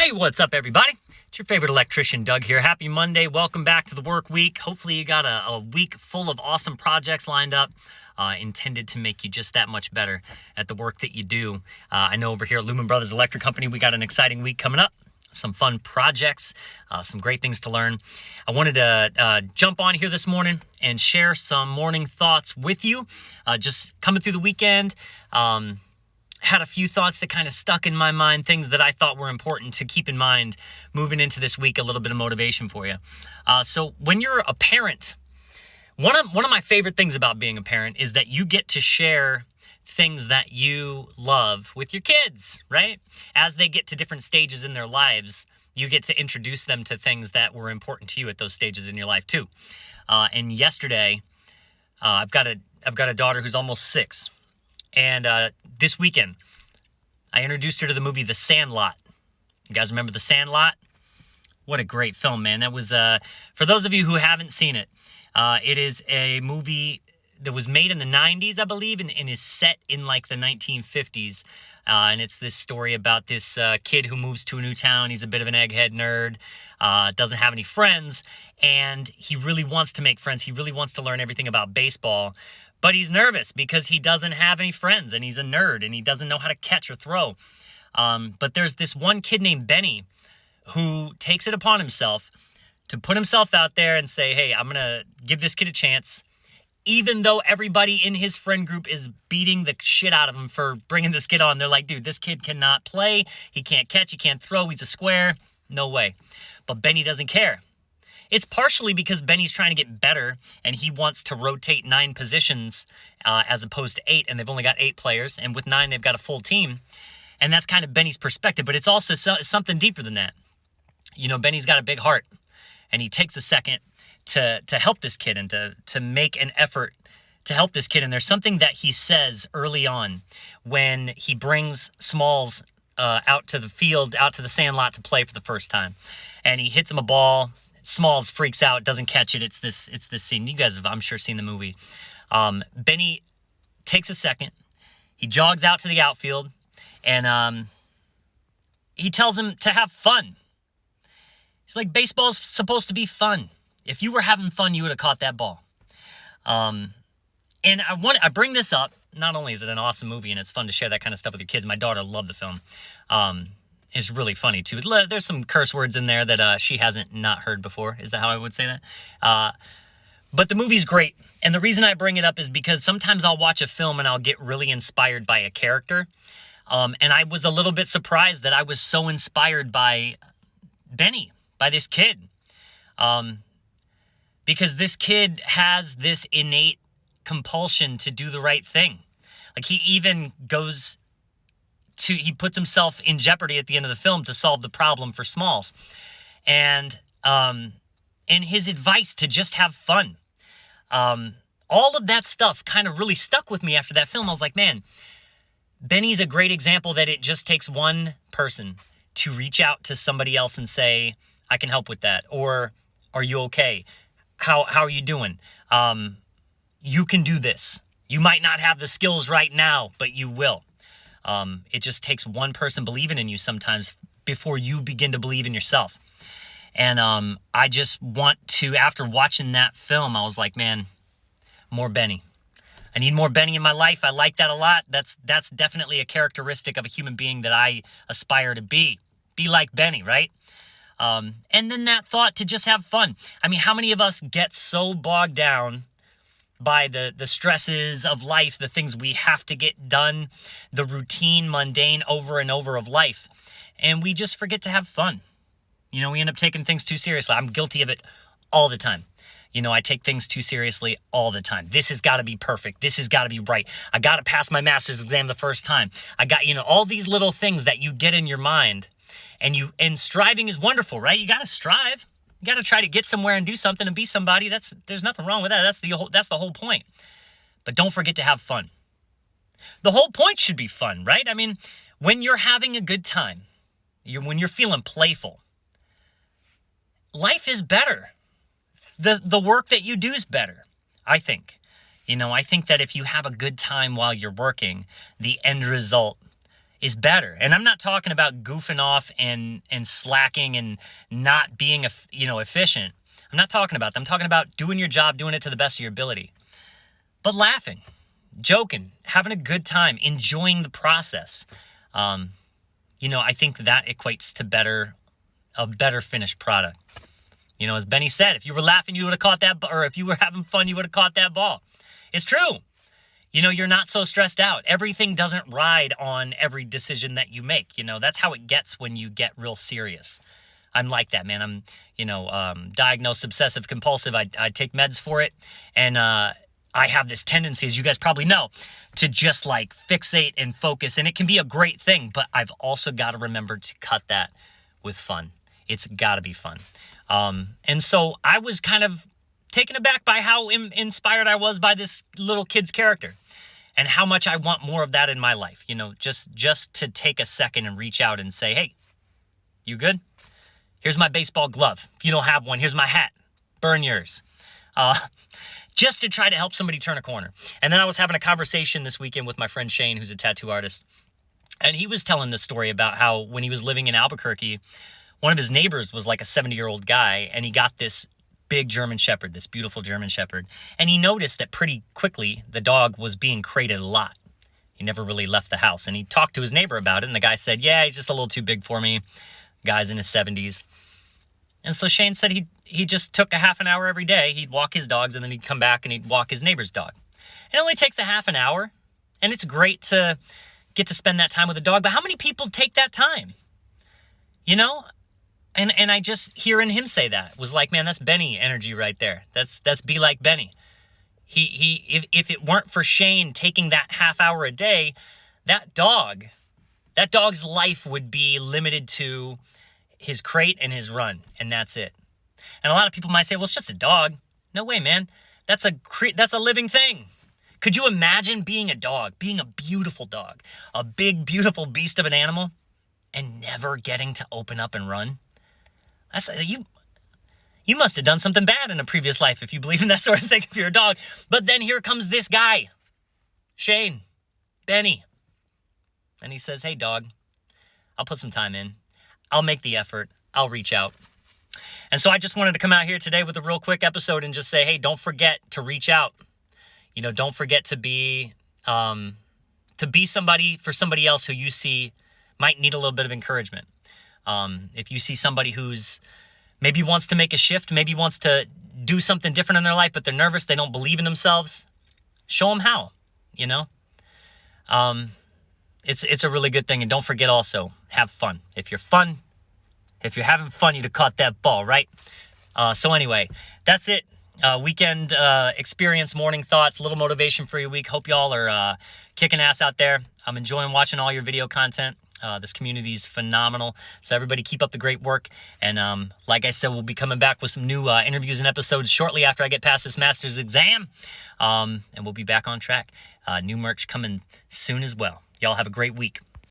Hey, what's up, everybody? It's your favorite electrician, Doug here. Happy Monday. Welcome back to the work week. Hopefully you got a week full of awesome projects lined up, intended to make you just that much better at the work that you do. I know over here at Lumen Brothers Electric Company, we got an exciting week coming up. Some fun projects, some great things to learn. I wanted to jump on here this morning and share some morning thoughts with you. Just coming through the weekend, had a few thoughts that kind of stuck in my mind, things that I thought were important to keep in mind moving into this week, a little bit of motivation for you. So when you're a parent, one of my favorite things about being a parent is that you get to share things that you love with your kids, right? As they get to different stages in their lives, you get to introduce them to things that were important to you at those stages in your life too. And yesterday, I've got a daughter who's almost 6. And this weekend, I introduced her to the movie The Sandlot. You guys remember The Sandlot? What a great film, man. That was, for those of you who haven't seen it, it is a movie that was made in the 90s, I believe, and is set in like the 1950s. And it's this story about this kid who moves to a new town. He's a bit of an egghead nerd, doesn't have any friends, and he really wants to make friends. He really wants to learn everything about baseball. But he's nervous because he doesn't have any friends and he's a nerd and he doesn't know how to catch or throw. But there's this one kid named Benny who takes it upon himself to put himself out there and say, hey, I'm going to give this kid a chance. Even though everybody in his friend group is beating the shit out of him for bringing this kid on. They're like, dude, this kid cannot play. He can't catch. He can't throw. He's a square. No way. But Benny doesn't care. It's partially because Benny's trying to get better and he wants to rotate 9 positions as opposed to 8, and they've only got 8 players, and with 9 they've got a full team, and that's kind of Benny's perspective. But it's also something deeper than that. You know, Benny's got a big heart, and he takes a second to help this kid and to make an effort to help this kid. And there's something that he says early on when he brings Smalls out to the field, out to the sandlot to play for the first time, and he hits him a ball. Smalls freaks out, doesn't catch it. It's this scene. You guys have, I'm sure, seen the movie. Benny takes a second. He jogs out to the outfield, and he tells him to have fun. He's like, baseball's supposed to be fun. If you were having fun, you would have caught that ball. And I bring this up. Not only is it an awesome movie and it's fun to share that kind of stuff with your kids. My daughter loved the film. It's really funny, too. There's some curse words in there that she hasn't not heard before. Is that how I would say that? But the movie's great. And the reason I bring it up is because sometimes I'll watch a film and I'll get really inspired by a character. And I was a little bit surprised that I was so inspired by Benny, by this kid. Because this kid has this innate compulsion to do the right thing. Like, he even he puts himself in jeopardy at the end of the film to solve the problem for Smalls. And his advice to just have fun. All of that stuff kind of really stuck with me after that film. I was like, man, Benny's a great example that it just takes one person to reach out to somebody else and say, I can help with that. Or, are you okay? How are you doing? You can do this. You might not have the skills right now, but you will. It just takes one person believing in you sometimes before you begin to believe in yourself. And I just want to, after watching that film, I was like, man, more Benny. I need more Benny in my life. I like that a lot. That's definitely a characteristic of a human being that I aspire to be. Be like Benny, right? And then that thought to just have fun. I mean, how many of us get so bogged down by the stresses of life, the things we have to get done, the routine, mundane, over and over of life, and we just forget to have fun. You know, we end up taking things too seriously. I'm guilty of it all the time. You know, I take things too seriously all the time. This has got to be perfect. This has got to be right. I got to pass my master's exam the first time. I got, all these little things that you get in your mind, and striving is wonderful, right? You got to strive. You got to try to get somewhere and do something and be somebody. There's nothing wrong with that. That's the whole point. But don't forget to have fun. The whole point should be fun, right? I mean, when you're having a good time, when you're feeling playful, life is better. The work that you do is better, I think. I think that if you have a good time while you're working, the end result is better. And I'm not talking about goofing off and slacking and not being, efficient. I'm not talking about that. I'm talking about doing your job, doing it to the best of your ability. But laughing, joking, having a good time, enjoying the process. I think that equates to a better finished product. As Benny said, if you were laughing, you would have caught that, or if you were having fun, you would have caught that ball. It's true. You're not so stressed out. Everything doesn't ride on every decision that you make. That's how it gets when you get real serious. I'm like that, man. I'm, diagnosed obsessive compulsive. I take meds for it. And I have this tendency, as you guys probably know, to just like fixate and focus. And it can be a great thing, but I've also got to remember to cut that with fun. It's got to be fun. And so I was kind of taken aback by how inspired I was by this little kid's character and how much I want more of that in my life. Just to take a second and reach out and say, hey, you good? Here's my baseball glove. If you don't have one, here's my hat. Burn yours. Just to try to help somebody turn a corner. And then I was having a conversation this weekend with my friend Shane, who's a tattoo artist. And he was telling this story about how when he was living in Albuquerque, one of his neighbors was like a 70-year-old guy, and he got this big German Shepherd, this beautiful German Shepherd. And he noticed that pretty quickly the dog was being crated a lot. He never really left the house. And he talked to his neighbor about it, and the guy said, yeah, he's just a little too big for me. The guy's in his 70s. And so Shane said he just took a half an hour every day. He'd walk his dogs, and then he'd come back and he'd walk his neighbor's dog. It only takes a half an hour, and it's great to get to spend that time with a dog. But how many people take that time? And I just hearing him say that was like, man, that's Benny energy right there. That's be like Benny. If it weren't for Shane taking that half hour a day, that dog's life would be limited to his crate and his run, and that's it. And a lot of people might say, well, it's just a dog. No way, man. That's a living thing. Could you imagine being a dog, being a beautiful dog, a big, beautiful beast of an animal, and never getting to open up and run? You must have done something bad in a previous life if you believe in that sort of thing if you're a dog. But then here comes this guy, Shane, Benny. And he says, hey, dog, I'll put some time in. I'll make the effort. I'll reach out. And so I just wanted to come out here today with a real quick episode and just say, hey, don't forget to reach out. Don't forget to be somebody for somebody else who you see might need a little bit of encouragement. If you see somebody who's maybe wants to make a shift, maybe wants to do something different in their life, but they're nervous, they don't believe in themselves, show them how, It's a really good thing. And don't forget also, have fun. If you're having fun, you'd have caught that ball, right? So anyway, that's it. Weekend experience, morning thoughts, a little motivation for your week. Hope y'all are kicking ass out there. I'm enjoying watching all your video content. This community is phenomenal. So everybody keep up the great work. And like I said, we'll be coming back with some new interviews and episodes shortly after I get past this master's exam. And we'll be back on track. New merch coming soon as well. Y'all have a great week.